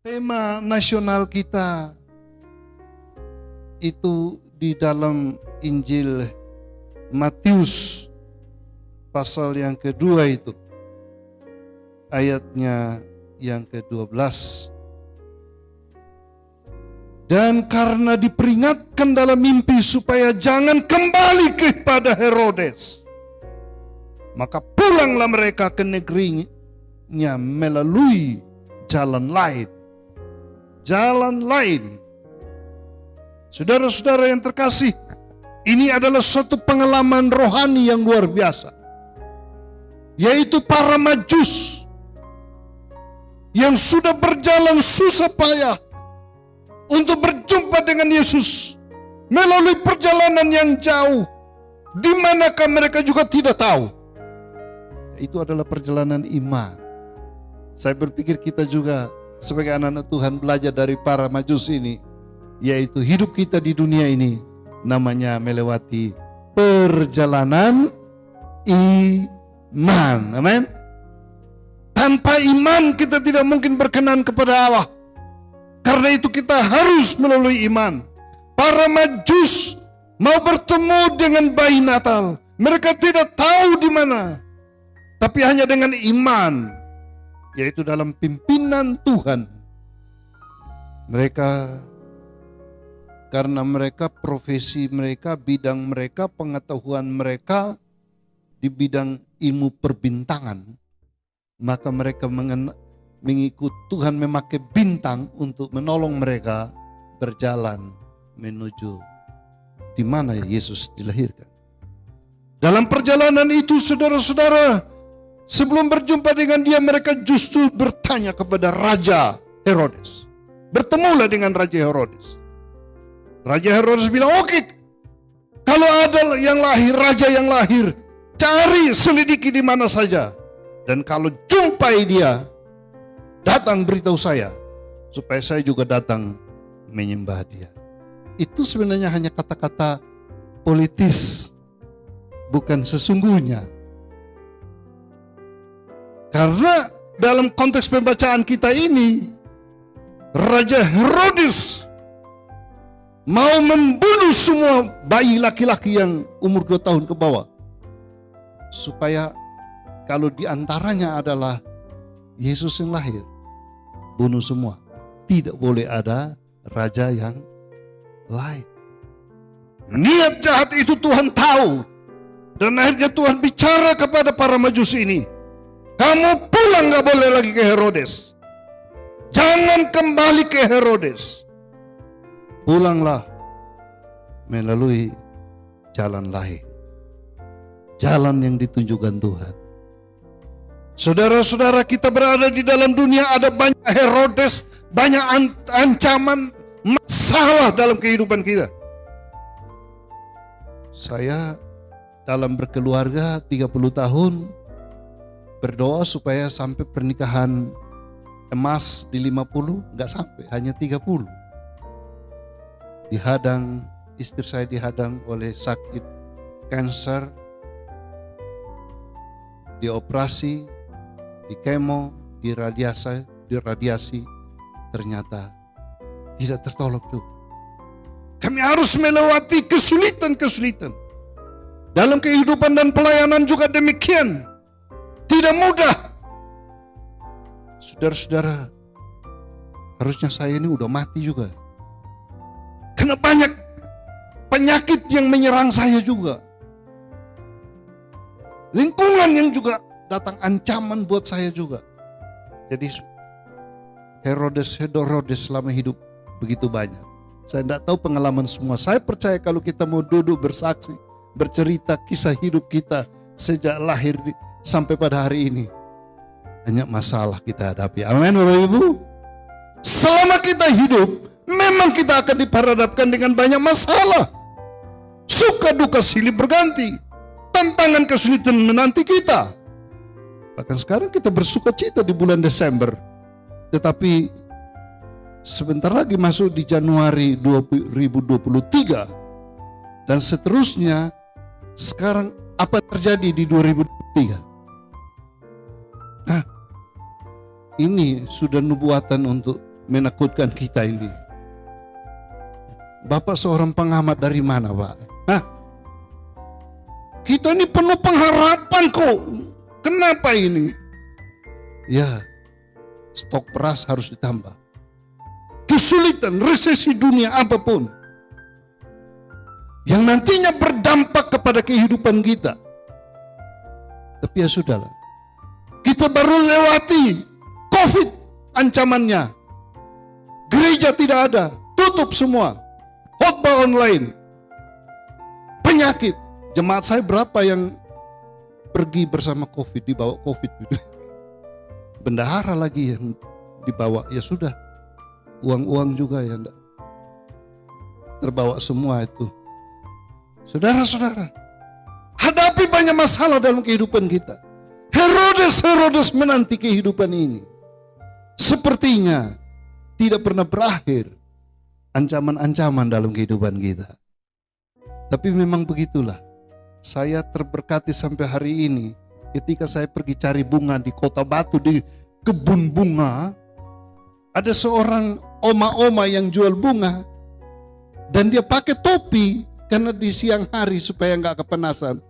Tema nasional kita itu di dalam Injil Matius pasal yang kedua itu, ayatnya yang ke-12. Dan karena diperingatkan dalam mimpi supaya jangan kembali kepada Herodes, maka pulanglah mereka ke negerinya melalui jalan lain. Jalan lain. Saudara-saudara yang terkasih, ini adalah suatu pengalaman rohani yang luar biasa, yaitu para Majus yang sudah berjalan susah payah untuk berjumpa dengan Yesus melalui perjalanan yang jauh, di manakah mereka juga tidak tahu. Itu adalah perjalanan iman. Saya berpikir kita juga sebagai anak-anak Tuhan belajar dari para Majus ini, yaitu hidup kita di dunia ini namanya melewati perjalanan iman. Amin. Tanpa iman kita tidak mungkin berkenan kepada Allah. Karena itu kita harus melalui iman. Para Majus mau bertemu dengan bayi Natal. Mereka tidak tahu di mana, tapi hanya dengan iman, yaitu dalam pimpinan Tuhan. Karena mereka profesi mereka, bidang mereka, pengetahuan mereka di bidang ilmu perbintangan, maka mereka mengikut Tuhan memakai bintang untuk menolong mereka berjalan menuju di mana Yesus dilahirkan. Dalam perjalanan itu, saudara-saudara, sebelum berjumpa dengan dia, mereka justru bertanya kepada Raja Herodes. Bertemulah dengan Raja Herodes. Raja Herodes bilang, oke, kalau ada yang lahir, raja yang lahir, cari, selidiki di mana saja. Dan kalau jumpai dia, datang beritahu saya, supaya saya juga datang menyembah dia. Itu sebenarnya hanya kata-kata politis, bukan sesungguhnya. Karena dalam konteks pembacaan kita ini, Raja Herodes mau membunuh semua bayi laki-laki yang umur 2 tahun ke bawah. Supaya kalau diantaranya adalah Yesus yang lahir, bunuh semua. Tidak boleh ada raja yang lain. Niat jahat itu Tuhan tahu. Dan akhirnya Tuhan bicara kepada para Majus ini. Kamu pulang, gak boleh lagi ke Herodes. Jangan kembali ke Herodes. Pulanglah melalui jalan lain. Jalan yang ditunjukkan Tuhan. Saudara-saudara, kita berada di dalam dunia, ada banyak Herodes, banyak ancaman, masalah dalam kehidupan kita. Saya dalam berkeluarga 30 tahun berdoa supaya sampai pernikahan emas di 50, enggak sampai, hanya 30. Dihadang, istri saya dihadang oleh sakit kanker, dioperasi, di kemo, diradiasi, ternyata tidak tertolong juga. Kami harus melewati kesulitan-kesulitan. Dalam kehidupan dan pelayanan juga demikian. Tidak mudah. Saudara-saudara, harusnya saya ini udah mati juga. Karena banyak penyakit yang menyerang saya juga. Lingkungan yang juga datang ancaman buat saya juga. Jadi Herodes selama hidup begitu banyak. Saya tidak tahu pengalaman semua. Saya percaya kalau kita mau duduk bersaksi, bercerita kisah hidup kita sejak lahir sampai pada hari ini, banyak masalah kita hadapi. Amin, Bapak Ibu. Selama kita hidup, memang kita akan diperhadapkan dengan banyak masalah. Suka duka silih berganti. Tantangan kesulitan menanti kita. Bahkan sekarang kita bersuka cita di bulan Desember. Tetapi sebentar lagi masuk di Januari 2023. Dan seterusnya, sekarang apa terjadi di 2023? Nah, ini sudah nubuatan untuk menakutkan kita ini. Bapak seorang pengamat dari mana, Pak? Hah? Kita ini penuh pengharapan kok. Kenapa ini? Ya, stok beras harus ditambah. Kesulitan, resesi dunia apapun yang nantinya berdampak kepada kehidupan kita. Tapi ya sudahlah. Kita baru lewati COVID ancamannya. Gereja tidak ada, tutup semua. Khotbah online. Penyakit. Jemaat saya berapa yang pergi bersama COVID, dibawa COVID. Bendahara lagi yang dibawa, ya sudah. Uang-uang juga yang terbawa semua itu. Saudara-saudara, hadapi banyak masalah dalam kehidupan kita. Herodes menanti kehidupan ini. Sepertinya tidak pernah berakhir ancaman-ancaman dalam kehidupan kita. Tapi memang begitulah. Saya terberkati sampai hari ini ketika saya pergi cari bunga di Kota Batu, di kebun bunga. Ada seorang oma-oma yang jual bunga dan dia pakai topi karena di siang hari supaya nggak kepanasan.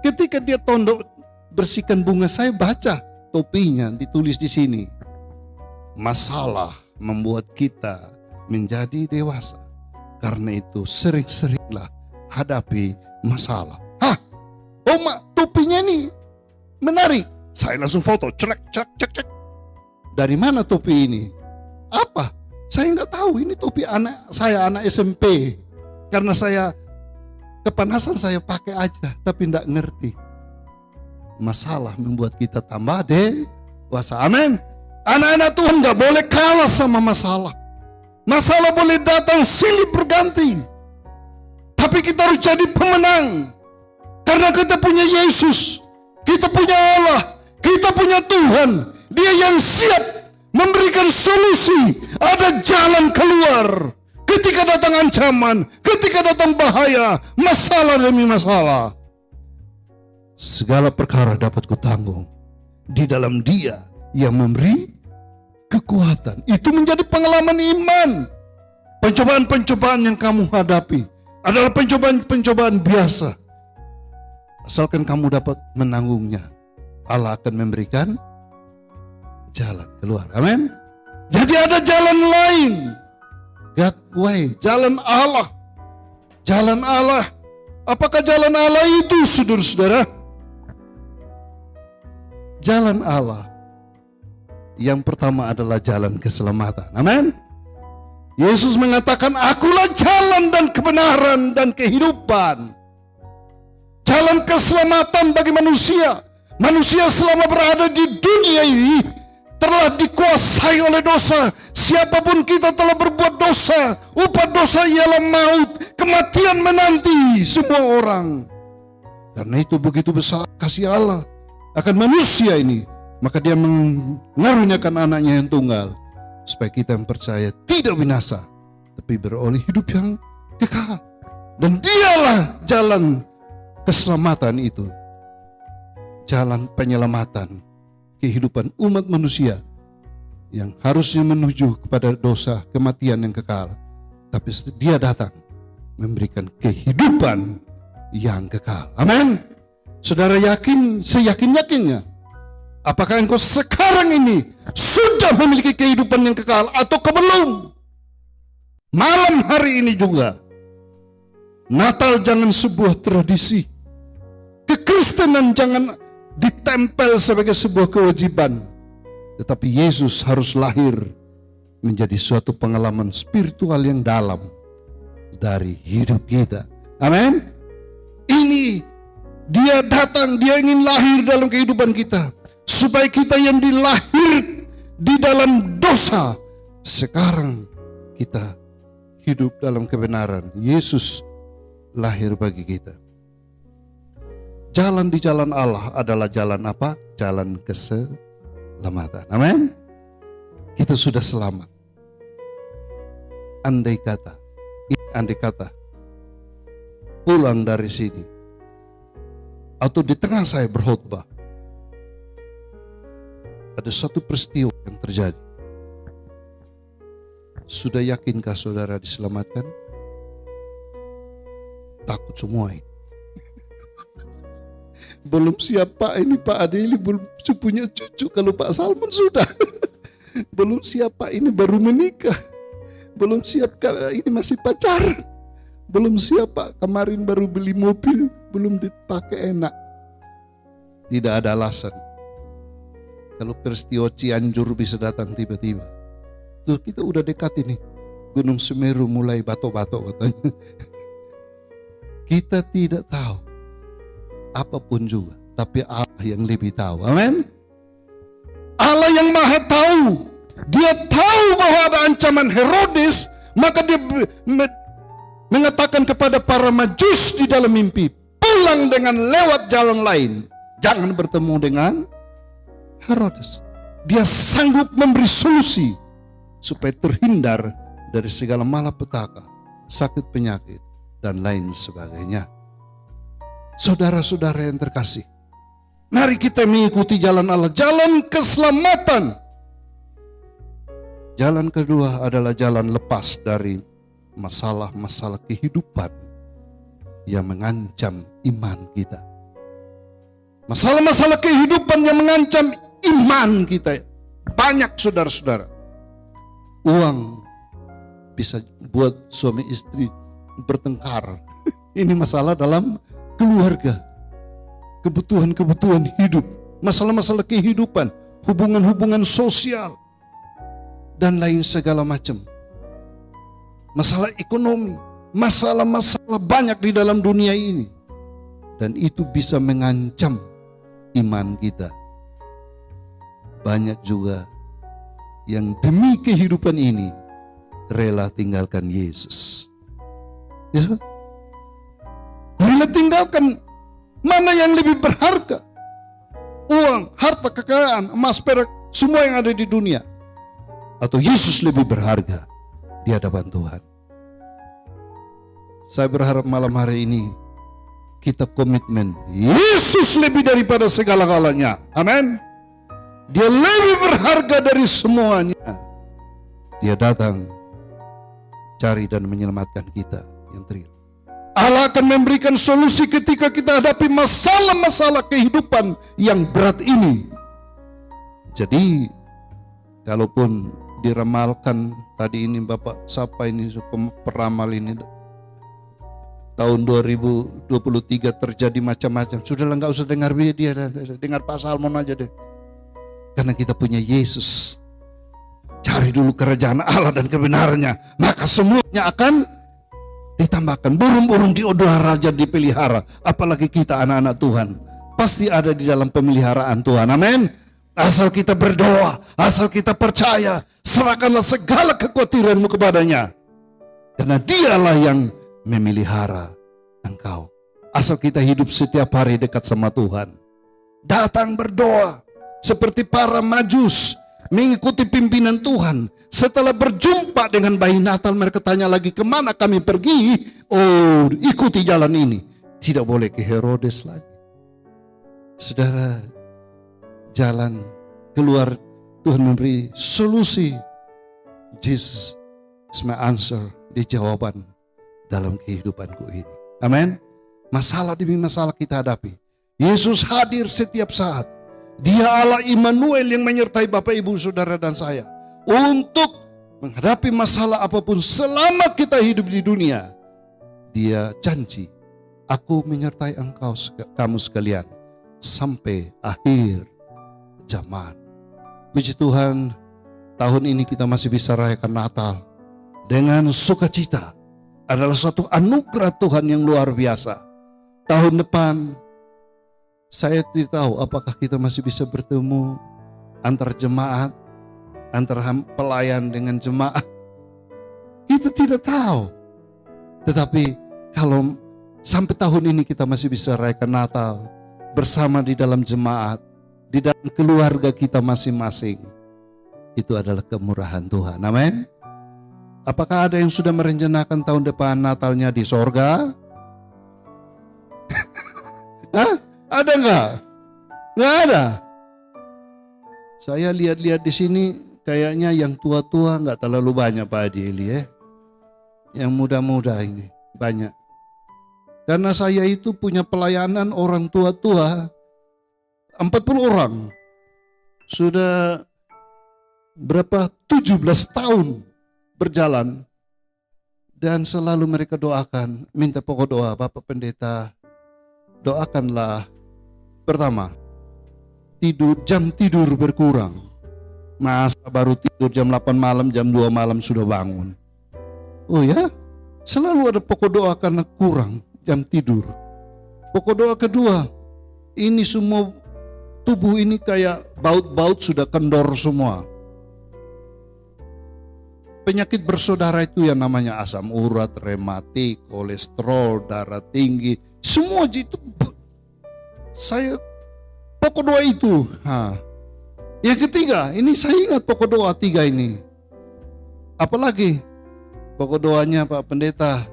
Ketika dia tondok bersihkan bunga, saya baca topinya ditulis di sini. Masalah membuat kita menjadi dewasa. Karena itu sering-seringlah hadapi masalah. Hah, oma topinya ini menarik. Saya langsung foto, cek. Dari mana topi ini? Apa? Saya nggak tahu. Ini topi anak saya, anak SMP. Karena saya kepanasan saya pakai aja, tapi nggak ngerti. Masalah membuat kita tambah dewasa. Amin. Anak-anak Tuhan nggak boleh kalah sama masalah. Masalah boleh datang silih berganti, tapi kita harus jadi pemenang. Karena kita punya Yesus, kita punya Allah, kita punya Tuhan. Dia yang siap memberikan solusi. Ada jalan keluar ketika datang ancaman, ketika datang bahaya, masalah demi masalah. Segala perkara dapat kutanggung di dalam Dia yang memberi kekuatan. Itu menjadi pengalaman iman. Pencobaan-pencobaan yang kamu hadapi adalah pencobaan-pencobaan biasa. Asalkan kamu dapat menanggungnya, Allah akan memberikan jalan keluar. Amin. Jadi ada jalan lain. God way, jalan Allah. Jalan Allah. Apakah jalan Allah itu, saudara-saudara? Jalan Allah yang pertama adalah jalan keselamatan. Amin. Yesus mengatakan, akulah jalan dan kebenaran dan kehidupan. Jalan keselamatan bagi manusia. Manusia selama berada di dunia ini telah dikuasai oleh dosa. Siapapun kita telah berbuat dosa. Upah dosa ialah maut. Kematian menanti semua orang. Karena itu begitu besar kasih Allah akan manusia ini, maka Dia mengaruniakan anaknya yang tunggal, supaya kita yang percaya tidak binasa, tapi beroleh hidup yang kekal. Dan Dialah jalan keselamatan itu, jalan penyelamatan kehidupan umat manusia yang harusnya menuju kepada dosa kematian yang kekal, tapi Dia datang memberikan kehidupan yang kekal. Amin. Saudara yakin, seyakin-yakinnya, apakah engkau sekarang ini sudah memiliki kehidupan yang kekal atau belum? Malam hari ini juga, Natal jangan sebuah tradisi. Kekristenan jangan ditempel sebagai sebuah kewajiban. Tetapi Yesus harus lahir menjadi suatu pengalaman spiritual yang dalam dari hidup kita. Amin. Ini Dia datang, Dia ingin lahir dalam kehidupan kita, supaya kita yang dilahir di dalam dosa, sekarang kita hidup dalam kebenaran. Yesus lahir bagi kita. Jalan di jalan Allah adalah jalan apa? Jalan keselamatan. Amin. Kita sudah selamat. Andai kata pulang dari sini, atau di tengah saya berkhotbah, ada satu peristiwa yang terjadi. Sudah yakinkah saudara diselamatkan? Takut semua ini. Belum siap Pak, ini Pak Adeli belum punya cucu, kalau Pak Salmon sudah. Belum siap Pak, ini baru menikah. Belum siap Kak, ini masih pacaran. Belum siap Pak, kemarin baru beli mobil, belum dipakai enak. Tidak ada alasan. Kalau peristiwa Cianjur bisa datang tiba-tiba. Tuh kita udah dekat ini. Gunung Semeru mulai batok-batok katanya. Kita tidak tahu apapun juga, tapi Allah yang lebih tahu. Amin. Allah yang maha tahu. Dia tahu bahwa ada ancaman Herodes, maka dia mengatakan kepada para majus di dalam mimpi, pulang dengan lewat jalan lain, jangan bertemu dengan Herodes. Dia sanggup memberi solusi supaya terhindar dari segala malapetaka, sakit penyakit, dan lain sebagainya. Saudara-saudara yang terkasih, mari kita mengikuti jalan Allah, jalan keselamatan. Jalan kedua adalah jalan lepas dari masalah-masalah kehidupan yang mengancam iman kita. Masalah-masalah kehidupan yang mengancam iman kita banyak, saudara-saudara. Uang bisa buat suami istri bertengkar. Ini masalah dalam keluarga, kebutuhan-kebutuhan hidup, masalah-masalah kehidupan, hubungan-hubungan sosial, dan lain segala macam. Masalah ekonomi, masalah-masalah banyak di dalam dunia ini. Dan itu bisa mengancam iman kita. Banyak juga yang demi kehidupan ini rela tinggalkan Yesus. Ya, rela tinggalkan mana yang lebih berharga? Uang, harta, kekayaan, emas, perak, semua yang ada di dunia. Atau Yesus lebih berharga di hadapan Tuhan. Saya berharap malam hari ini kita komitmen Yesus lebih daripada segala-galanya. Amin. Dia lebih berharga dari semuanya. Dia datang cari dan menyelamatkan kita yang real. Allah akan memberikan solusi ketika kita hadapi masalah-masalah kehidupan yang berat ini. Jadi, kalaupun diramalkan tadi ini Bapak siapa ini peramal ini tahun 2023 terjadi macam-macam. Sudahlah, nggak usah dengar dia, dengar Pak Salmon aja deh. Karena kita punya Yesus. Cari dulu kerajaan Allah dan kebenarannya, maka semuanya akan ditambahkan. Burung-burung di udara raja dipelihara, apalagi kita anak-anak Tuhan. Pasti ada di dalam pemeliharaan Tuhan. Amin. Asal kita berdoa, asal kita percaya, serahkanlah segala kekhawatiranmu kepadanya. Karena dialah yang memelihara engkau. Asal kita hidup setiap hari dekat sama Tuhan. Datang berdoa seperti para majus, mengikuti pimpinan Tuhan. Setelah berjumpa dengan bayi Natal, mereka tanya lagi, kemana kami pergi? Oh, ikuti jalan ini. Tidak boleh ke Herodes lagi. Saudara, jalan keluar Tuhan memberi solusi. Jesus is my answer, di jawaban dalam kehidupanku ini. Amin. Masalah demi masalah kita hadapi, Yesus hadir setiap saat. Dia Allah Immanuel yang menyertai Bapak, Ibu, Saudara, dan saya untuk menghadapi masalah apapun selama kita hidup di dunia. Dia janji, aku menyertai engkau, kamu sekalian, sampai akhir zaman. Puji Tuhan, tahun ini kita masih bisa rayakan Natal dengan sukacita. Adalah suatu anugerah Tuhan yang luar biasa. Tahun depan, saya tidak tahu apakah kita masih bisa bertemu antar jemaat, antar pelayan dengan jemaat. Kita tidak tahu. Tetapi kalau sampai tahun ini kita masih bisa rayakan Natal bersama di dalam jemaat, di dalam keluarga kita masing-masing, itu adalah kemurahan Tuhan. Amin. Apakah ada yang sudah merencanakan tahun depan Natalnya di sorga? Hah? Ada nggak? Nggak ada. Saya lihat-lihat di sini kayaknya yang tua-tua nggak terlalu banyak Pak Adi Eli ya. Yang muda-muda ini banyak. Karena saya itu punya pelayanan orang tua-tua 40 orang. Sudah berapa 17 tahun berjalan. Dan selalu mereka doakan, minta pokok doa, Bapak Pendeta, doakanlah. Pertama, jam tidur berkurang. Masa baru tidur jam 8 malam, jam 2 malam sudah bangun. Oh ya, selalu ada pokok doa karena kurang jam tidur. Pokok doa kedua, ini semua tubuh ini kayak baut-baut sudah kendor semua. Penyakit bersaudara itu yang namanya asam urat, rematik, kolesterol, darah tinggi, semua itu saya pokok doa itu. Yang ketiga, ini saya ingat pokok doa 3 ini. Apalagi pokok doanya Pak Pendeta,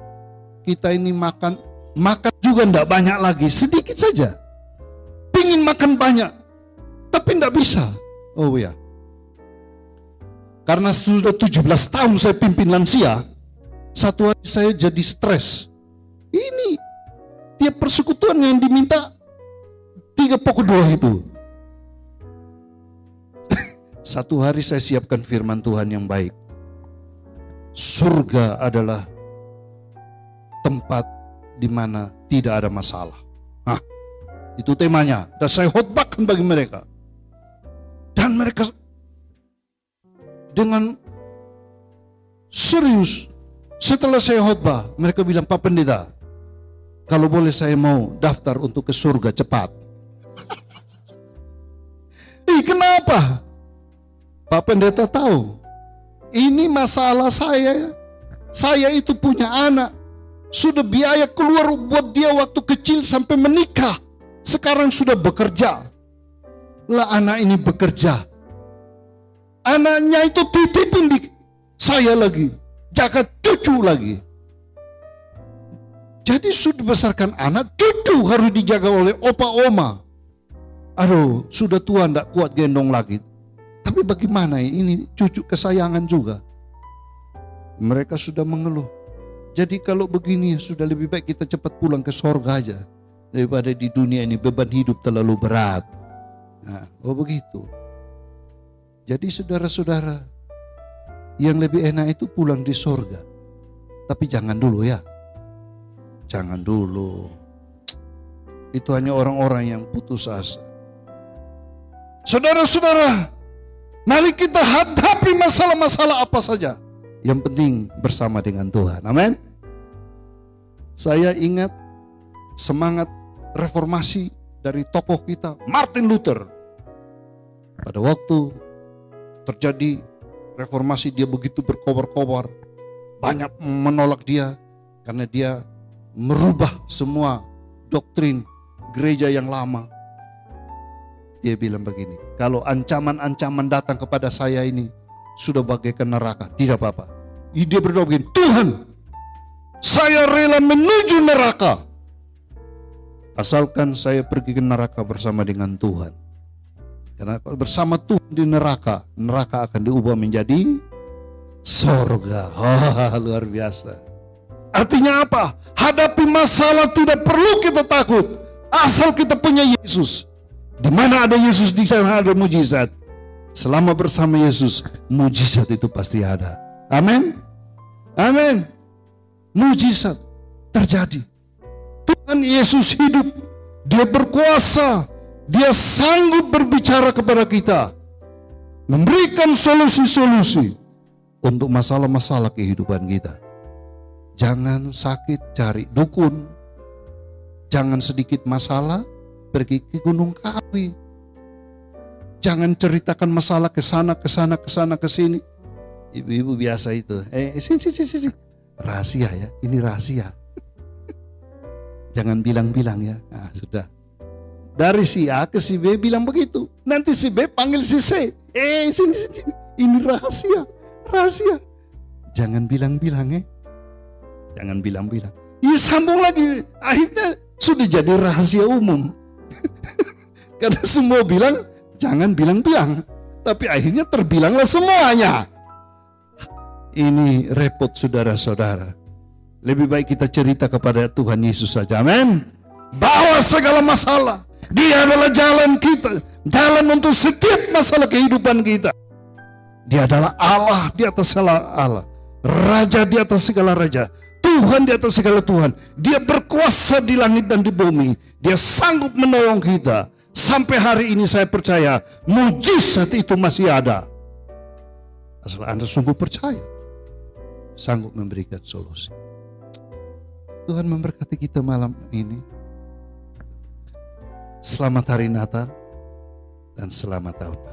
kita ini makan juga enggak banyak lagi, sedikit saja. Pingin makan banyak, tapi enggak bisa. Oh ya. Karena sudah 17 tahun saya pimpin lansia, satu hari saya jadi stres. Ini tiap persekutuan yang diminta 3 pokok doa itu. Satu hari saya siapkan firman Tuhan yang baik. Surga adalah tempat di mana tidak ada masalah. Itu temanya. Dan saya khotbahkan bagi mereka. Dan mereka dengan serius, setelah saya khotbah, mereka bilang, Pak Pendeta, kalau boleh saya mau daftar untuk ke surga cepat. Kenapa? Pak Pendeta tahu, ini masalah saya. Saya itu punya anak, sudah biaya keluar buat dia waktu kecil sampai menikah. Sekarang sudah bekerja. Lah anak ini bekerja. Anaknya itu titipin di saya lagi, jaga cucu lagi. Jadi sudah besarkan anak, cucu harus dijaga oleh opa oma. Aduh, sudah tua enggak kuat gendong lagi. Tapi bagaimana ini cucu kesayangan juga. Mereka sudah mengeluh. Jadi kalau begini sudah lebih baik kita cepat pulang ke sorga aja daripada di dunia ini beban hidup terlalu berat. Begitu. Jadi saudara-saudara, yang lebih enak itu pulang di sorga. Tapi jangan dulu ya. Jangan dulu. Itu hanya orang-orang yang putus asa. Saudara-saudara, mari kita hadapi masalah-masalah apa saja. Yang penting bersama dengan Tuhan. Amin. Saya ingat semangat reformasi dari tokoh kita, Martin Luther. Pada waktu terjadi reformasi, dia begitu berkobar-kobar, banyak menolak dia karena dia merubah semua doktrin gereja yang lama. Dia bilang begini, kalau ancaman-ancaman datang kepada saya ini sudah bagaikan neraka, tidak apa-apa. Dia berdoa begini, Tuhan, saya rela menuju neraka asalkan saya pergi ke neraka bersama dengan Tuhan. Karena bersama Tuhan di neraka, neraka akan diubah menjadi sorga. Luar biasa. Artinya apa? Hadapi masalah tidak perlu kita takut, asal kita punya Yesus. Di mana ada Yesus, di sana ada mujizat. Selama bersama Yesus, mujizat itu pasti ada. Amin. Amin. Mujizat terjadi. Tuhan Yesus hidup, dia berkuasa. Dia sanggup berbicara kepada kita, memberikan solusi-solusi untuk masalah-masalah kehidupan kita. Jangan sakit cari dukun. Jangan sedikit masalah pergi ke Gunung Kawi. Jangan ceritakan masalah ke sana, ke sana, ke sana, ke sini. Ibu-ibu biasa itu. Sini. Rahasia ya, ini rahasia. Jangan bilang-bilang ya. Sudah. Dari si A ke si B bilang begitu. Nanti si B panggil si C. Sini. Ini rahasia. Rahasia. Jangan bilang-bilang ya. Jangan bilang-bilang. Sambung lagi. Akhirnya sudah jadi rahasia umum. Karena semua bilang, jangan bilang-bilang. Tapi akhirnya terbilanglah semuanya. Ini repot saudara-saudara. Lebih baik kita cerita kepada Tuhan Yesus saja. Amin. Bawa segala masalah. Dia adalah jalan kita. Jalan untuk setiap masalah kehidupan kita. Dia adalah Allah di atas segala Allah. Raja di atas segala raja. Tuhan di atas segala Tuhan. Dia berkuasa di langit dan di bumi. Dia sanggup menolong kita. Sampai hari ini saya percaya mujizat itu masih ada. Asal Anda sungguh percaya, sanggup memberikan solusi. Tuhan memberkati kita malam ini. Selamat hari Natal dan selamat tahun baru.